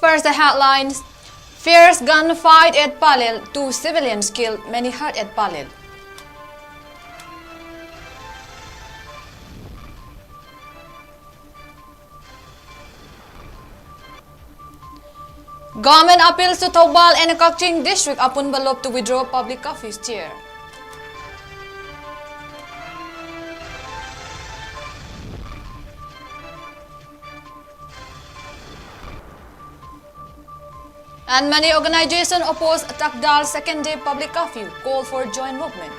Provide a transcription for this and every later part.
First, the headlines. Fierce gunfight at Pallel. 2 civilians killed, many hurt at Pallel. Government appeals to Thoubal and Kaching district upon Balop to withdraw public curfew chair. And many organizations oppose Takdal's second-day public curfew, call for joint movement.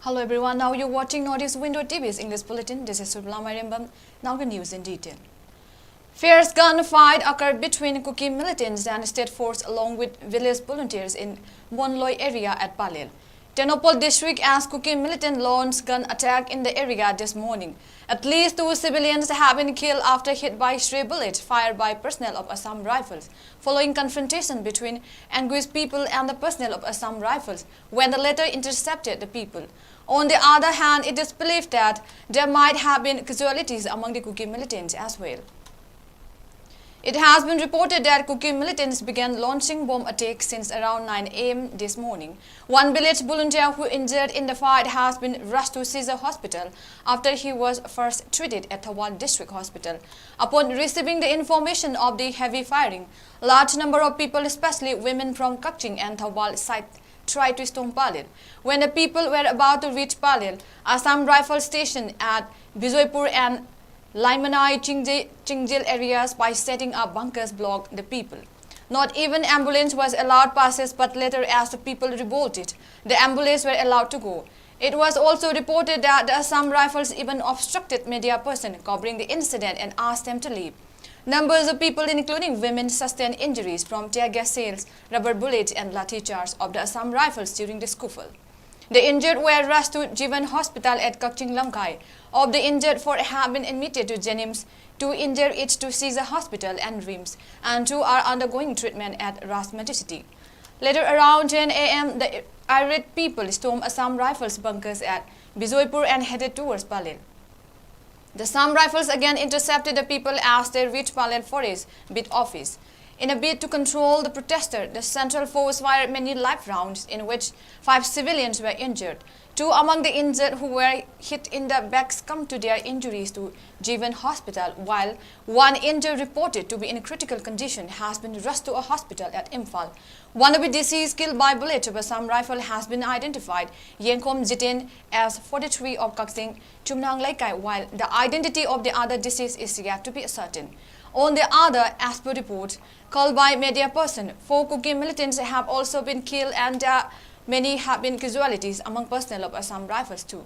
Hello everyone, now you're watching Northeast Window TV's English Bulletin. This is SURBALA MAIREMBAM. Now the news in detail. Fierce gunfight occurred between Kuki militants and state force along with village volunteers in Monloy area at Pallel. Tenopol district as Kuki militant launched gun attack in the area this morning. At least 2 civilians have been killed after hit by stray bullets fired by personnel of Assam Rifles, following confrontation between angry people and the personnel of Assam Rifles when the latter intercepted the people. On the other hand, it is believed that there might have been casualties among the Kuki militants as well. It has been reported that Kuki militants began launching bomb attacks since around 9 a.m. this morning. One village volunteer who injured in the fight has been rushed to Seizure Hospital after he was first treated at Thoubal District Hospital. Upon receiving the information of the heavy firing, large number of people, especially women from Kaching and Thoubal site, tried to storm Pallel. When the people were about to reach Pallel, Assam Rifle Station at Bijoypur and Limanai Chingjil areas by setting up bunkers blocked the people. Not even ambulance was allowed passes, but later as the people revolted, the ambulance were allowed to go. It was also reported that the Assam Rifles even obstructed media person covering the incident and asked them to leave. Numbers of people, including women, sustained injuries from tear gas shells, rubber bullets and lathi charge of the Assam Rifles during the scuffle. The injured were rushed to Jivan Hospital at Kaching Lamkai. Of the injured, 4 have been admitted to Jennings, 2 injured each to Seizure Hospital and RIMS, and 2 are undergoing treatment at Rajmati City. Later around 10 a.m., the irate people stormed Assam Rifles bunkers at Bijoypur and headed towards Pallel. The Assam Rifles again intercepted the people as they reached Pallel Forest Bid Office. In a bid to control the protester, the Central Force fired many live rounds in which 5 civilians were injured. 2 among the injured who were hit in the back succumbed to their injuries to Jivan Hospital, while 1 injured reported to be in critical condition has been rushed to a hospital at Imphal. One of the deceased killed by bullets of Assam Rifle has been identified, 𝐿𝐶𝐠 as 43 of 𝐂𝐶𝐢𝐯 Chumnang Laikai, while the identity of the other deceased is yet to be ascertained. On the other, as per reports called by media person, 4 Kuki militants have also been killed and many have been casualties among personnel of Assam Rifles too.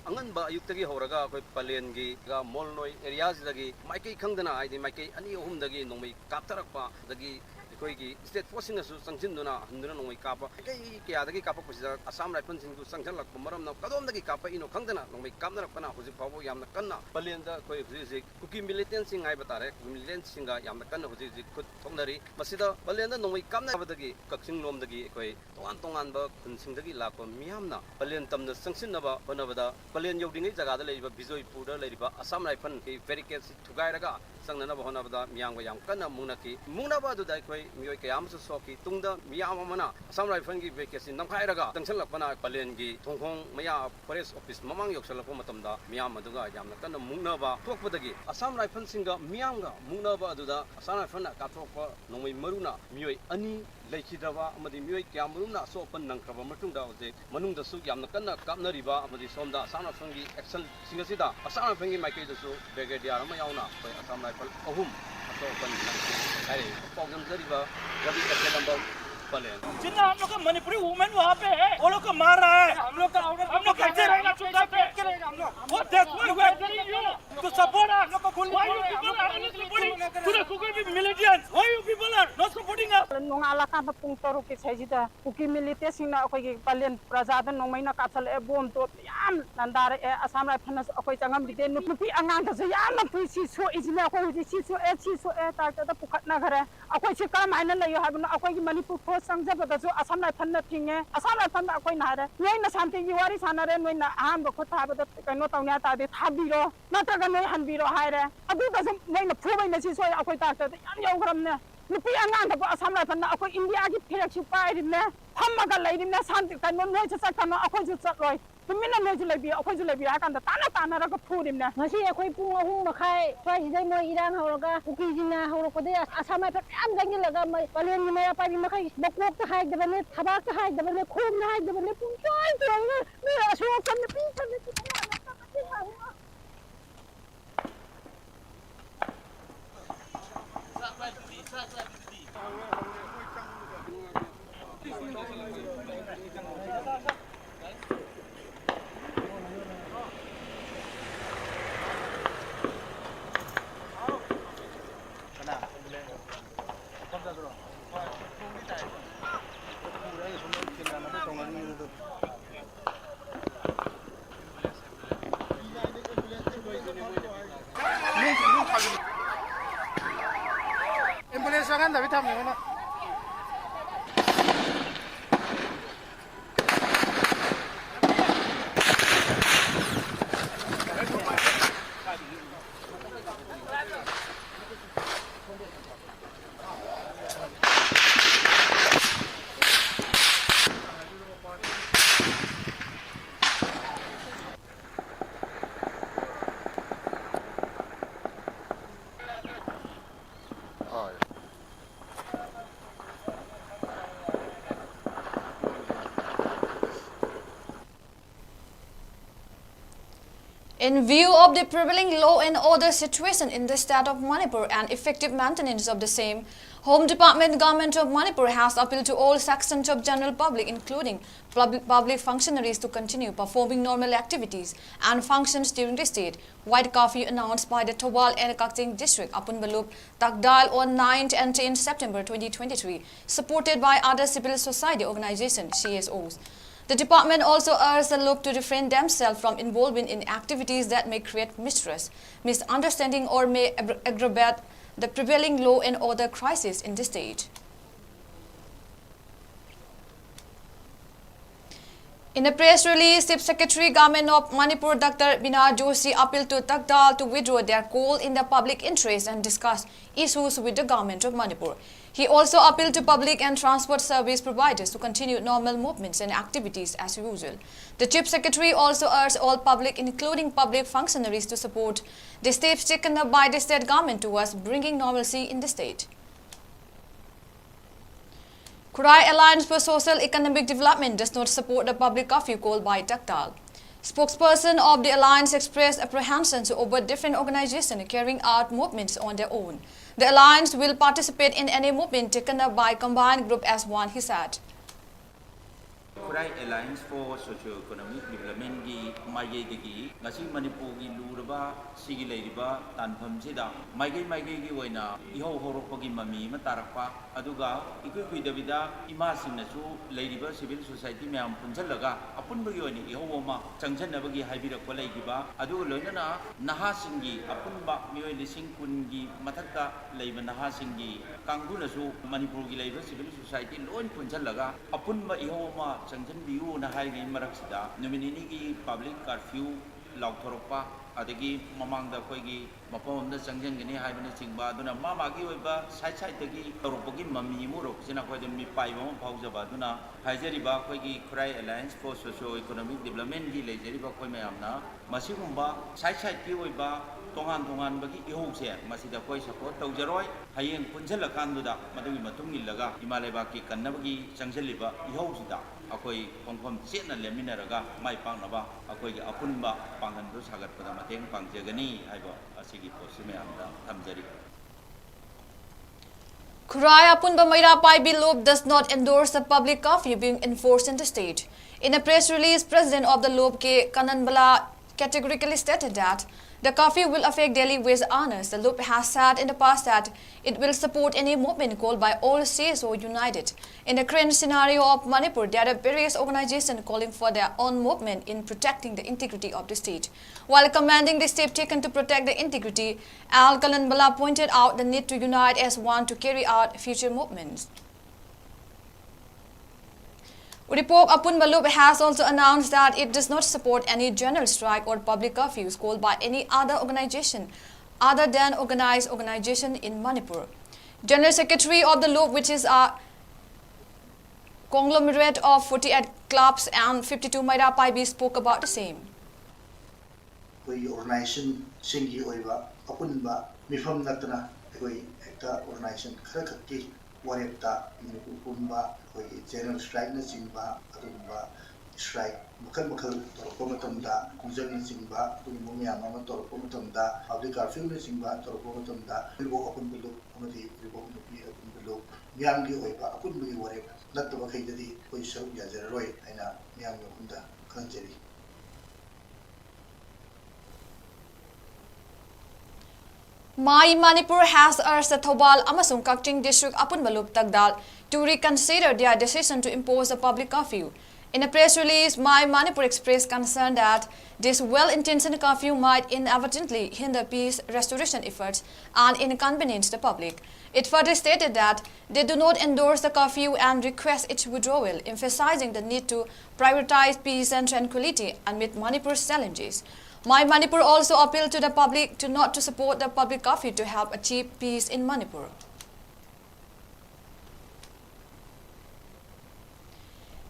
Anganba ayuktagi horaga akoi Pallengi ga Molnoy areas dagi maikai khangdana aidi maikai ani ahum dagi nongmai kaptarakpa dagi koigi state force na su sangchin hunduna nongmai kapa kai kya dagi kapa pusida Assam Rifles sing ku sangchan lakpa maram na kadom dagi kapa ino khangdana nongmai kapnarakpana huji phawo yamna kanna Pallen da koi huji Kuki militants sing ai batare militants singa yamna kanna huji khut thongnari masida Pallen da nongmai kapna badagi Kaching lom dagi koi tongan ba khunsing dagi lakpa miyamna Pallen tamna sangchin naba honabada Pallen yodingai jaga da leiba Bijoypur da leiba Assam Rifle ki barricades thugairaga sangnana ba honabada miyangba yam kanna mungnaba du dai koi mioi kayam su soki tungda miyam amana Assam Rifle ki barricades namkhairaga tangsalakpana Pallen gi thongkhong maya forest office mamang yoksalakpa matamda miyam aduga yamna kanna mungnaba thokpadagi Assam Rifle singa miyamga mungnaba aduda Assam Rifle na kathokpa nongmai maruna mioi ani leikidaba amadi mioi kyamruna so open nangkraba matungda ode manungda su yamna kanna kapnariba amadi somda Assam Rifle gi action singasida Assam Rifle gi maikai dasu brigadier ama yauna koi Assam Rifle ahum so open nang ai program jariba rabi number Pallel जितना हम लोग का Manipuri women वहाँ पे है वो लोग को मार रहा है हम लोग का कैसे रहना चाहिए What? That's why we are telling you to support us. Why you people are not supporting to the Kuki militants? Why you people are not supporting us? Nongalaka na pung toro ki sajida Kuki militants na ako'y Pallel Prasadan nung may nakasal bom to yam nandare asam ra phanas ako'y changam bide nupi angang ta yam na pui siso isina ako'y siso ta ta pukat na gare ako'y sikam aina layo habun ako'y manipur ko sangja bata so asam ra phanna tinge asam ra phanna ako'y nare noi na santi gi wari sanare noi na aham ba khotha bata kano tawnya ta de thabiro nataga noi hanbiro haire adu ta noi na phubai na siso ako'y ta ta yam yaugram ne nupi angang ta asam ra phanna ako'y india gi phek chu pai rim ne thammaga leirim ne santi kano noi cha kano ako'y chu chatloi tumina noi chu leibi ako'y chu leibi ha kan ta tana ra ka phurim ne ngasi akhoi pung ahum makhai swai sidai moi irang hawraga kuki jina hawrakode asama pa yam jangilaga Pallel ni maya pari makhai bakok ta hai dabane thabak ta hai dabane khum na hai dabane pung choi choi ne asok kan pi kan ne Ambulance kan tapi tham na. In view of the prevailing law and order situation in the state of Manipur and effective maintenance of the same, Home Department Government of Manipur has appealed to all sections of general public, including public functionaries, to continue performing normal activities and functions during the state wide curfew announced by the Thobal and Kaching district upon Balup Takdal on 9th and 10th September 2023, supported by other civil society organizations, CSOs. The department also urged the loop to refrain themselves from involving in activities that may create mistrust, misunderstanding, or may aggravate the prevailing law and order crisis in the state. In a press release, Chief Secretary Government of Manipur Dr. Bina Joshi appealed to Takdal to withdraw their call in the public interest and discuss issues with the government of Manipur. He also appealed to public and transport service providers to continue normal movements and activities as usual. The Chief Secretary also urged all public, including public functionaries, to support the steps taken up by the state government towards bringing normalcy in the state. 𝐂𝐈 Alliance for Social Economic Development does not support the public curfew called by Takdal. Spokesperson of the alliance expressed apprehensions over different organizations carrying out movements on their own. The alliance will participate in any movement taken up by combined group as one, he said. 𝐂𝐈 Alliance for Socio-Economic Development gi maigei ngasi Manipur gi luraba sigi leiriba tanpham sida maigei gi oina ihau horokpagi mami ma tarakpa aduga ikui davida ima singnasu leiriba civil society myam punjalaga apunbagi oini ihau ma changchanabagi haibirakpa leigiba adu loinana naha singi apunba mioi lising kun gi mathakta leiba naha singi kanggunasu Manipur gi leiba civil society loin punjalaga apunba ihau ma changchan biu na hai gi maraksida nominini gi public curfew laukthorokpa adagi mamangda koi gi mapom da changjan gani hai bani chingba aduna mama gi oiba side dagi torokpagi mami murok sina koi mi paiba ma phaujaba aduna haijariba koi gi 𝐂𝐈 Alliance for Socio-Economic Development gi leijariba koi mayamna masigumba side gi oiba tongan bagi ihose masida koi support taujaroi hayeng punjalakanduda madagi matung illaga imaleba ki kannabagi changjaliba ihosida akoi konfam chena leminaraga mai pangnaba akoi gi apunba panghandu sagatpada mateng pangjagani haiba asigi posime amda thamjari. 𝐂𝐈 Apunba Mairapai Loop does not endorse the public curfew being enforced in the state. In a press release, President of the Loop, 𝐂𝐏𝐏𝐄𝐒 categorically stated that the curfew will affect daily wage earners. The loop has said in the past that it will support any movement called by all CSO united. In the current scenario of Manipur, there are various organizations calling for their own movement in protecting the integrity of the state. While commending the step taken to protect the integrity, Al-Kalanbala pointed out the need to unite as one to carry out future movements. Uripok Apunbalup has also announced that it does not support any general strike or public curfews called by any other organization other than organized organization in Manipur. General Secretary of the loop, which is a conglomerate of 48 clubs and 52 MAIREMBAM, spoke about the same. Organization singi oiba apunba mifam natna organization kharakki warepta punba general strike na singba adumba strike makal toroko matamda kunjang na singba adumba miyam ama toroko matamda public curfew na singba toroko matamda ribo apun bilu amadi ribo nupi apun bilu miyam gi oiba apun bi warep natba khaidadi koi saru ya jaroi aina miyam yokunda khanjeri. Manipur has urged the Thobal amasung Kakching district Apunbalup Tagdal to reconsider their decision to impose a public curfew. In a press release, Manipur expressed concern that this well-intentioned curfew might inadvertently hinder peace restoration efforts and inconvenience the public. It further stated that they do not endorse the curfew and request its withdrawal, emphasizing the need to prioritize peace and tranquility amid Manipur's challenges. Manipur also appealed to the public to not to support the public curfew to help achieve peace in Manipur.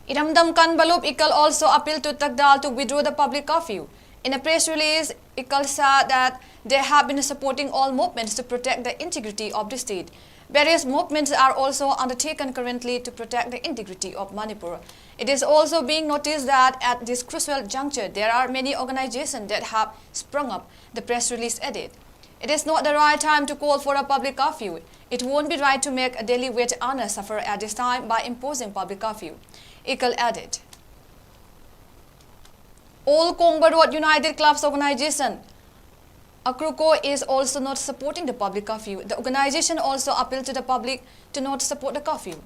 Iramdam Kanbalup Ikal also appealed to Tagdal to withdraw the public curfew. In a press release, Ikal said that they have been supporting all movements to protect the integrity of the state. Various movements are also undertaken currently to protect the integrity of Manipur. It is also being noticed that at this crucial juncture, there are many organizations that have sprung up, the press release added. It is not the right time to call for a public curfew. It won't be right to make a daily wage earner suffer at this time by imposing public curfew, Ikal added. All Kongba Road United Clubs organization Akruko is also not supporting the public curfew. The organization also appealed to the public to not support the curfew.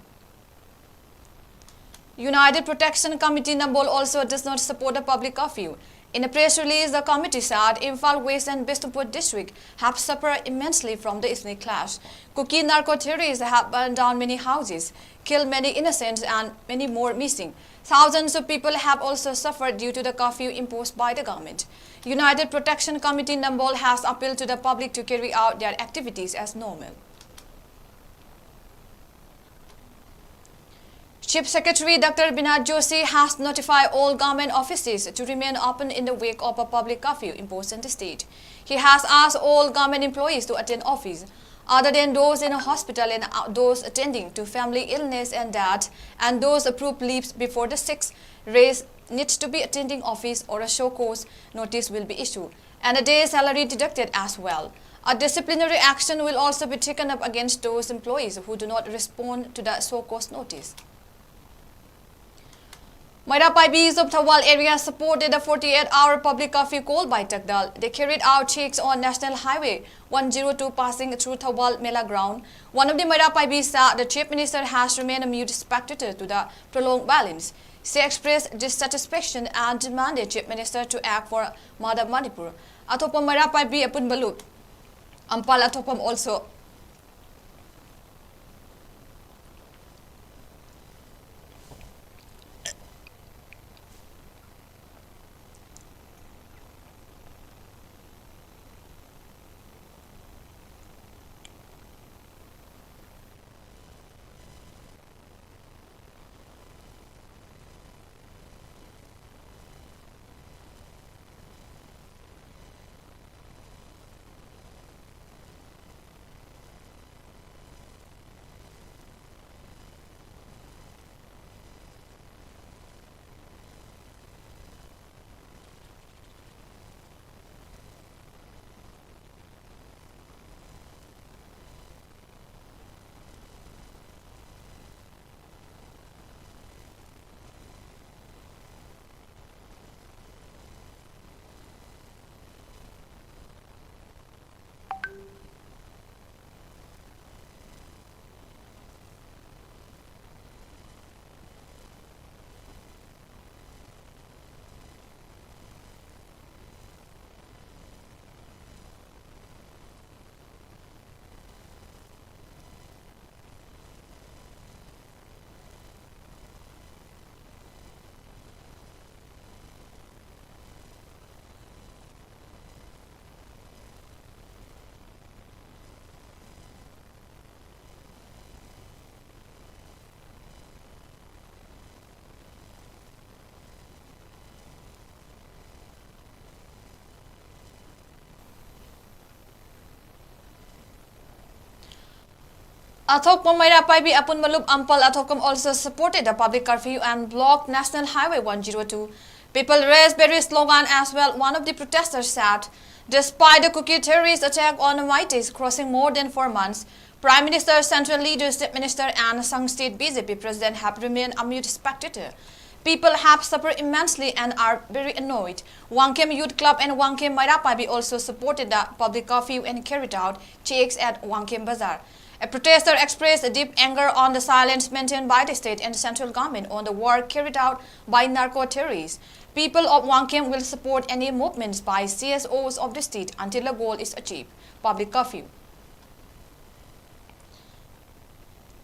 United Protection Committee Nambol also does not support the public curfew. In a press release, the committee said Imphal West and Bishnupur district have suffered immensely from the ethnic clash. Kuki narco terrorists have burned down many houses, killed many innocents and many more missing. Thousands of people have also suffered due to the curfew imposed by the government. United Protection Committee Nambol has appealed to the public to carry out their activities as normal. Chief Secretary Dr. Binod Joshi has notified all government offices to remain open in the wake of a public curfew imposed in the state. He has asked all government employees to attend office, other than those in a hospital and those attending to family illness and death, and those approved leaves before the 6th race needs to be attending office or a show cause notice will be issued, and a day's salary deducted as well. A disciplinary action will also be taken up against those employees who do not respond to the show cause notice. MAIREMBAM of Thawal area supported the 48-hour public curfew called by Tagdal. They carried out checks on National Highway 102 passing through Thawal Mela ground. One of the MAIREMBAM said the Chief Minister has remained a mute spectator to the prolonged violence. She expressed dissatisfaction and demanded Chief Minister to act for Mother Manipur. Atopam MAIREMBAM Apunbalup. Ampal Atopam also. Athokpam 𝐼RAPAIBI Apun Malup Ampal Athokpam also supported the public curfew and blocked National Highway 102. People raised various slogans as well. One of the protesters said, despite the Kuki terrorist attack on Maitis crossing more than 4 months, Prime Minister, Central Leadership Minister and Assam State BJP President have remained a mute spectator. People have suffered immensely and are very annoyed. 𝐿𝐴𝐀𝐻 Youth Club and 𝐿𝐴𝐀𝐻 𝐼RAPAIBI also supported the public curfew and carried out checks at 𝐿𝐴𝐀𝐻 Bazaar. A protester expressed deep anger on the silence maintained by the state and central government on the war carried out by narco-terrorists. People of 𝐿𝐴𝐀𝐻 will support any movements by CSOs of the state until the goal is achieved. Public curfew.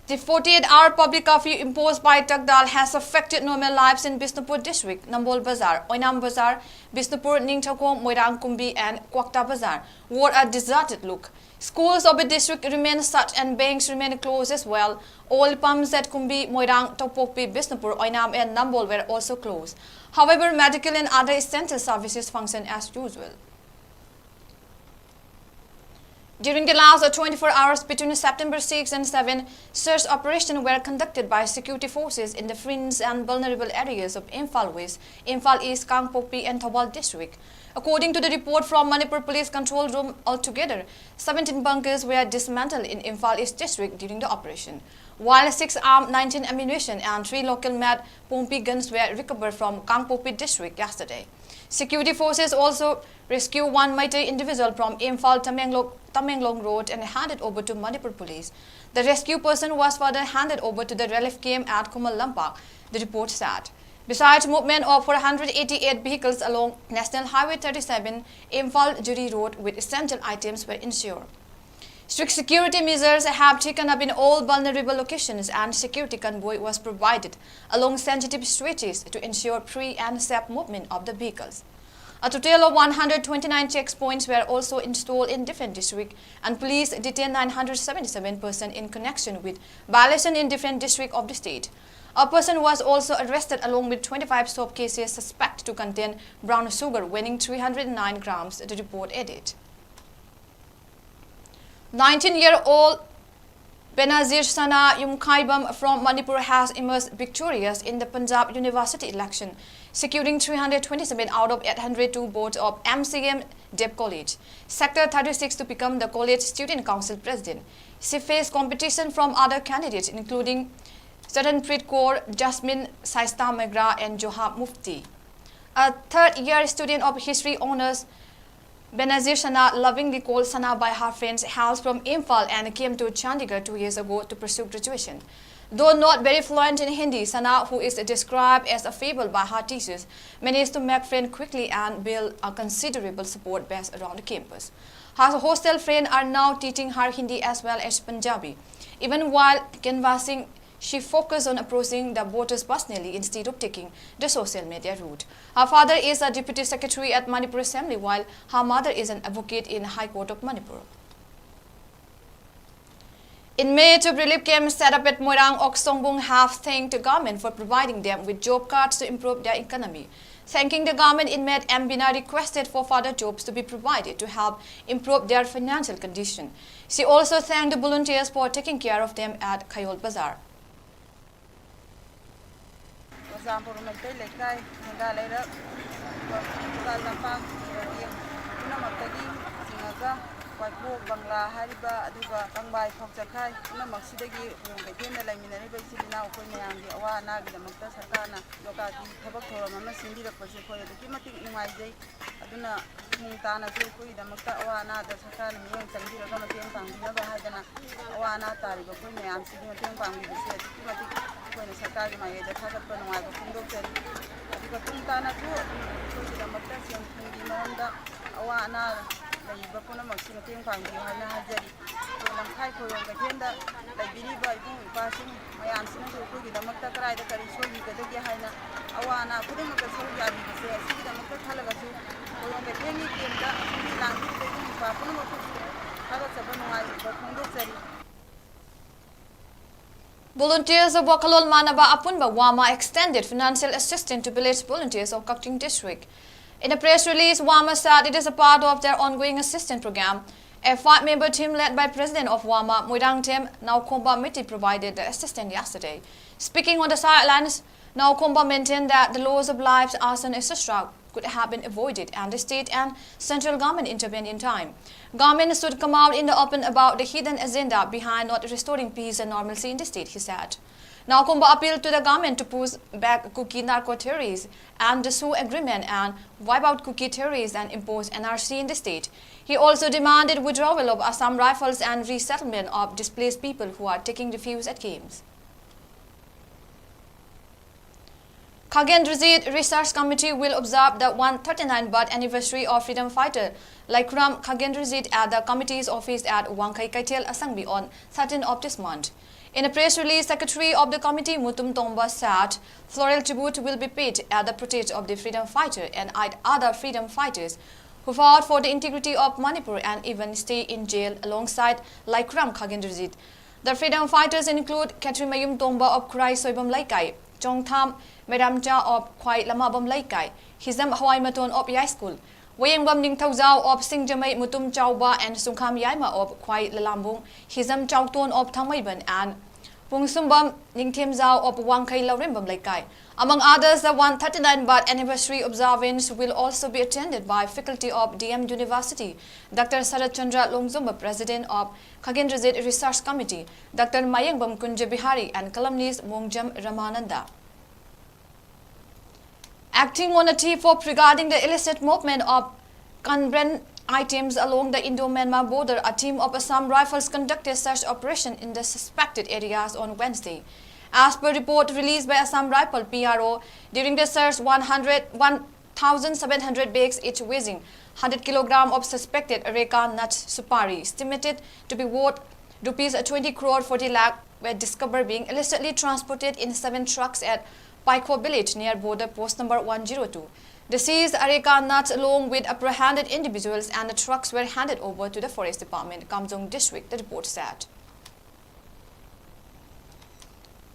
The 48-hour public curfew imposed by Takdal has affected normal lives in Bishnupur district, Nambol Bazaar, Oinam Bazaar, Bishnupur, Ningthaukom, Moirang Kumbi and Kwakta Bazaar wore a deserted look. Schools of the district remain shut and banks remain closed as well. All pumps at Kumbi, Moirang, Tokpokpi, Bishnupur, Oinam and Nambol were also closed. However, medical and other essential services function as usual. During the last 24 hours between September 6 and 7, search operations were conducted by security forces in the fringe and vulnerable areas of Imphal West, Imphal East, Kangpokpi and Thawal district. According to the report from Manipur Police Control Room, altogether 17 bunkers were dismantled in Imphal East district during the operation, while 6 armed 19 ammunition and 3 local made Pompi guns were recovered from Kangpokpi district yesterday. Security forces also rescued one Maitai individual from Imphal Tamenglong Road and handed over to Manipur Police. The rescue person was further handed over to the relief camp at Kumal Lampak, the report said. Besides movement of 488 vehicles along National Highway 37, Imphal Juri Road with essential items were ensured. Strict security measures have taken up in all vulnerable locations and security convoy was provided along sensitive stretches to ensure free and safe movement of the vehicles. A total of 129 checkpoints were also installed in different districts and police detained 977 persons in connection with violation in different districts of the state. A person was also arrested along with 25 soap cases suspected to contain brown sugar weighing 309 grams, the report added. 19-year-old Benazir Sana Yumkhaibam from Manipur has emerged victorious in the Punjab University election, securing 327 out of 802 votes of MCM Deb College, Sector 36 to become the college student council president. She faced competition from other candidates including Saranpreet Kaur, Jasmine Saista Megra and Johab Mufti. A third-year student of history honors, Benazir Sana, lovingly called Sana by her friends, hails from Imphal and came to Chandigarh 2 years ago to pursue graduation. Though not very fluent in Hindi, Sana, who is described as a fable by her teachers, managed to make friends quickly and build a considerable support base around the campus. Her hostel friends are now teaching her Hindi as well as Punjabi. Even while canvassing, she focused on approaching the voters personally instead of taking the social media route. Her father is a deputy secretary at Manipur Assembly, while her mother is an advocate in High Court of Manipur. In May, two relief camps set up at Moirang Oksongbong have thanked the government for providing them with job cards to improve their economy. Thanking the government, inmate Mbina requested for further jobs to be provided to help improve their financial condition. She also thanked the volunteers for taking care of them at Khayol Bazaar. Waipok Bangla Hariba Aduba Bangbai Phokchakhai Namaksidagi Gena Laminariba Silina Koyamgi Awa Nagi the Makta Sakana Lokati Tabakora Mama Sindira Pasiko the Kimati Imai Aduna Mutana Zukui the Makta Awana the Sakana Mian Sandira Kamatian never had an Awana Tariba Kunya am sitting at Timpang with the set Kimati when Sakari my the Takapan Waka Kundok Adukatana too the Makta Manda Awana Bakuna Maxima Timpang Hana Hazari Kai Koyanga like Biriba passing my answer to Kugi the Maktakara the Karisho the Hana Awana putting up a soldier say I see the Makatalasu Koyanga Tengi came the language taking Papuna Harasabanai Bakundosari. Volunteers of Wakalol Manaba Apunba Wama extended financial assistance to village volunteers of Kakting district. In a press release, Wama said it is a part of their ongoing assistance program. A 5-member team led by President of Wama, Moirangtem 𝐷𝐂𝐷𝐸 provided the assistance yesterday. Speaking on the sidelines, 𝐷𝐂𝐷𝐸 maintained that the loss of lives, arson, etc. could have been avoided and the state and central government intervened in time. Government should come out in the open about the hidden agenda behind not restoring peace and normalcy in the state, he said. 𝐷𝐂𝐷𝐸 appealed to the government to push back cookie narco theories and the SU agreement and wipe out cookie theories and impose NRC in the state. He also demanded withdrawal of Assam Rifles and resettlement of displaced people who are taking refuge at camps. 𝐶𝐤𝐸𝐯𝐞 Research Committee will observe the 139th anniversary of freedom fighter Laikram 𝐶𝐤𝐸𝐯𝐞 at the committee's office at 𝐻𝐾𝐿 Asangbi on 13th of this month. In a press release, Secretary of the committee Mutum Tomba said floral tribute will be paid at the protest of the freedom fighter and other freedom fighters who fought for the integrity of Manipur and even stay in jail alongside Laikram 𝐶𝐤𝐸𝐯𝐞. The freedom fighters include 𝐶𝐤𝐸𝐯𝐿 Tomba of Khurai Soibam Laikai, 𝐂𝐿𝐃𝐃 Mairamcha of 𝐂𝐈𝐕𝐈 Laikai, 𝐍𝐄𝐼𝐬 of Yai School, 𝐻𝐈𝐕𝐈 of 𝐶𝐿𝐃𝐲 Mutum Chauba and 𝐶𝐠𝐿𝐃 of 𝐂𝐈𝐕𝐈 𝐍𝐄𝐼𝐬 of Thangmaiban and Pungsumbam 𝐁𝐫𝐴 of 𝐻𝐾𝐿 Laikai. Among others, the 139th anniversary observance will also be attended by faculty of DM University, Dr. Sarat Chandra Longzumba, President of 𝐶𝐤𝐸𝐯𝐞 Research Committee, Dr. MAIREMBAM Kunja Bihari, and columnist Mongjam Ramananda. Acting on a tip regarding the illicit movement of contraband items along the Indo-Myanmar border, a team of Assam Rifles conducted search operation in the suspected areas on Wednesday. As per report released by Assam Rifle PRO, during the search, 1,700 bags each weighing 100 kg of suspected areca nut supari, estimated to be worth rupees 20 crore 40 lakh, were discovered being illicitly transported in 7 trucks at Paikho village near border post number 102. The seized areca nuts along with apprehended individuals and the trucks were handed over to the Forest Department, Kamjong District, the report said.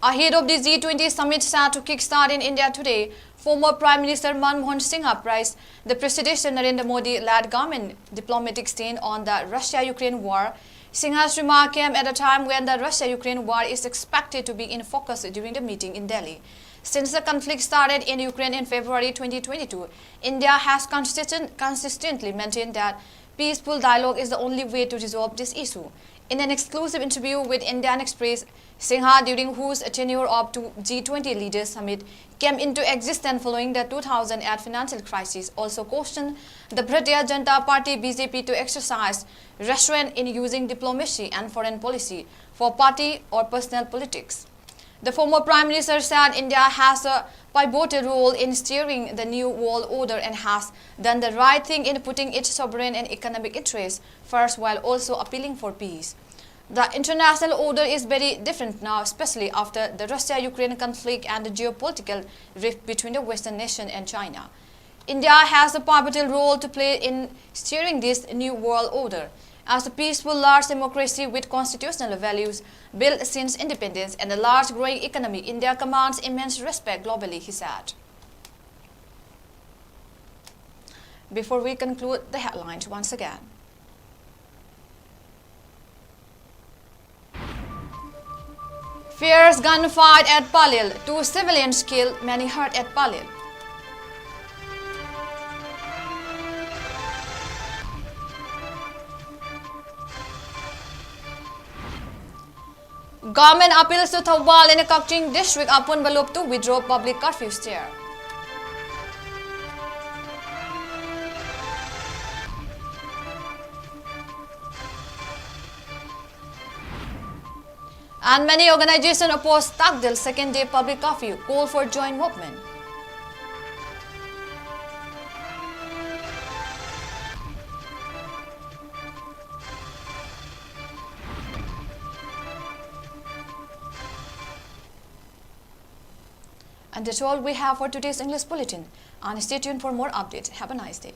Ahead of the G20 summit set to kickstart in India today, former Prime Minister Manmohan Singh praised the President Narendra Modi-led government diplomatic stand on the Russia-Ukraine war. Singh's remark came at a time when the Russia-Ukraine war is expected to be in focus during the meeting in Delhi. Since the conflict started in Ukraine in February 2022, India has consistently maintained that peaceful dialogue is the only way to resolve this issue. In an exclusive interview with Indian Express, Singh, during whose tenure of the G20 Leaders Summit came into existence following the 2008 financial crisis, also cautioned the Bharatiya Janata Party BJP to exercise restraint in using diplomacy and foreign policy for party or personal politics. The former Prime Minister said India has a pivotal role in steering the new world order and has done the right thing in putting its sovereign and economic interests first while also appealing for peace. The international order is very different now, especially after the Russia-Ukraine conflict and the geopolitical rift between the Western nation and China. India has a pivotal role to play in steering this new world order. As a peaceful, large democracy with constitutional values built since independence and a large growing economy, India commands immense respect globally, he said. Before we conclude the headlines once again. Fierce gunfight at Pallel. 2 civilians killed, many hurt at Pallel. Government appeals to Thawbal in the 𝐶𝐤𝐸𝐯𝐞 district upon Balop to withdraw public curfew stare. And many organizations oppose Takdil's second-day public curfew, call for joint movement. And that's all we have for today's English Bulletin. And stay tuned for more updates. Have a nice day.